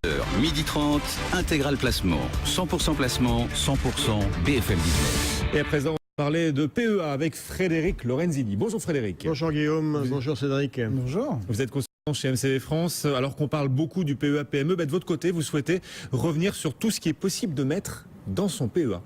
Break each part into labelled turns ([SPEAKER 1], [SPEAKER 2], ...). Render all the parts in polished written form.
[SPEAKER 1] 12h30, intégral placement. 100% placement, 100% BFM Business.
[SPEAKER 2] Et à présent, on va parler de PEA avec Frédéric Lorenzini. Bonjour Frédéric.
[SPEAKER 3] Bonjour Guillaume, bonjour Cédric.
[SPEAKER 2] Bonjour. Vous êtes consultant chez MCV France. Alors qu'on parle beaucoup du PEA-PME, de votre côté, vous souhaitez revenir sur tout ce qui est possible de mettre dans son PEA.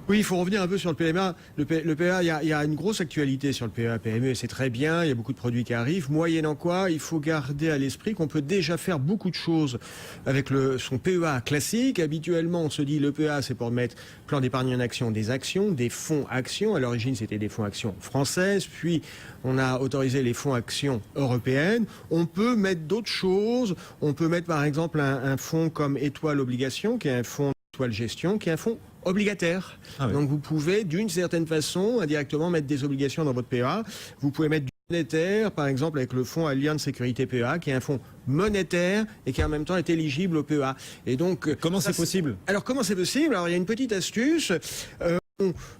[SPEAKER 3] Oui, il faut revenir un peu sur le PMA. Le PEA, il y a une grosse actualité sur le PEA, PME, et c'est très bien, il y a beaucoup de produits qui arrivent, moyennant quoi, il faut garder à l'esprit qu'on peut déjà faire beaucoup de choses avec son PEA classique. Habituellement, on se dit le PEA, c'est pour mettre plan d'épargne en action, des fonds actions. À l'origine, c'était des fonds actions françaises, puis on a autorisé les fonds actions européennes. On peut mettre d'autres choses, on peut mettre par exemple un fonds comme Étoile Obligation, qui est un fonds Étoile Gestion, qui est un fonds obligataire. Ah oui. Donc vous pouvez d'une certaine façon indirectement mettre des obligations dans votre PEA. Vous pouvez mettre du monétaire, par exemple avec le fonds Allianz Sécurité PEA, qui est un fonds monétaire et qui en même temps est éligible au PEA. Et donc
[SPEAKER 2] comment c'est possible?
[SPEAKER 3] Alors comment c'est possible? Alors il y a une petite astuce.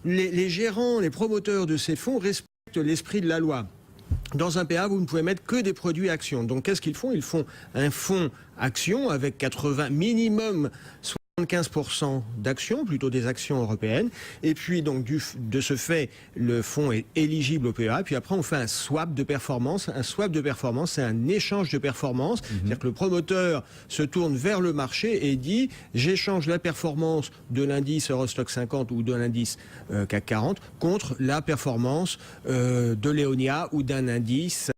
[SPEAKER 3] Les gérants, les promoteurs de ces fonds respectent l'esprit de la loi. Dans un PA, vous ne pouvez mettre que des produits actions. Donc qu'est-ce qu'ils font? Ils font un fonds action avec 80 minimum 75% d'actions, plutôt des actions européennes. Et puis, donc, de ce fait, le fonds est éligible au PEA. Puis après, on fait un swap de performance. Un swap de performance, c'est un échange de performance. C'est-à-dire que le promoteur se tourne vers le marché et dit, j'échange la performance de l'indice Eurostock 50 ou de l'indice CAC 40 contre la performance de Léonia ou d'un indice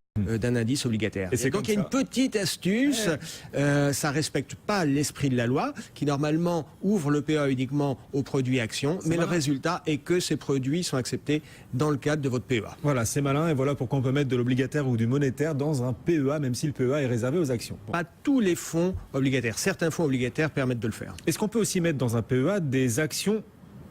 [SPEAKER 3] obligataire. Et donc il y a une petite astuce, ça respecte pas l'esprit de la loi, qui normalement ouvre le PEA uniquement aux produits actions, mais le résultat est que ces produits sont acceptés dans le cadre de votre PEA.
[SPEAKER 2] Voilà, c'est malin, et voilà pourquoi on peut mettre de l'obligataire ou du monétaire dans un PEA, même si le PEA est réservé aux actions.
[SPEAKER 3] Pas tous les fonds obligataires, certains fonds obligataires permettent de le faire.
[SPEAKER 2] Est-ce qu'on peut aussi mettre dans un PEA des actions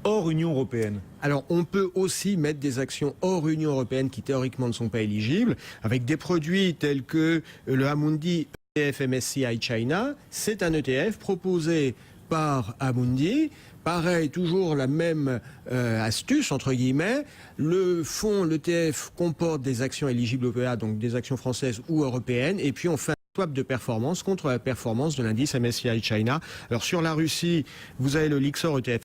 [SPEAKER 2] hors Union européenne?
[SPEAKER 3] Alors, on peut aussi mettre des actions hors Union européenne qui théoriquement ne sont pas éligibles, avec des produits tels que le Amundi ETF MSCI China. C'est un ETF proposé par Amundi. Pareil, toujours la même astuce, entre guillemets. Le fonds, l'ETF, comporte des actions éligibles au PEA, donc des actions françaises ou européennes. Et puis, on fait swap de performance contre la performance de l'indice MSCI China. Alors, sur la Russie, vous avez le Lixor ETF.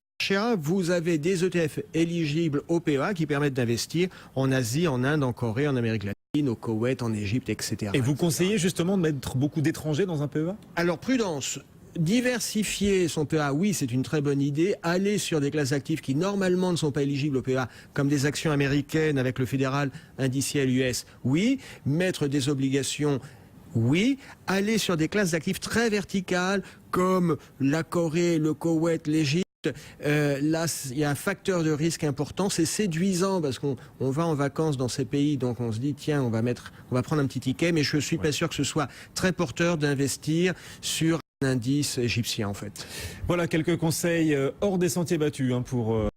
[SPEAKER 3] Vous avez des ETF éligibles au PEA qui permettent d'investir en Asie, en Inde, en Corée, en Amérique latine, au Koweït, en Égypte, etc.
[SPEAKER 2] Et vous conseillez justement de mettre beaucoup d'étrangers dans un PEA?
[SPEAKER 3] Alors prudence, diversifier son PEA, oui, c'est une très bonne idée. Aller sur des classes d'actifs qui normalement ne sont pas éligibles au PEA, comme des actions américaines avec le fédéral indiciel US, oui. Mettre des obligations, oui. Aller sur des classes d'actifs très verticales comme la Corée, le Koweït, l'Égypte. Là, il y a un facteur de risque important. C'est séduisant parce qu'on va en vacances dans ces pays, donc on se dit tiens, on va prendre un petit ticket, mais je suis pas sûr que ce soit très porteur d'investir sur un indice égyptien en fait.
[SPEAKER 2] Voilà quelques conseils hors des sentiers battus pour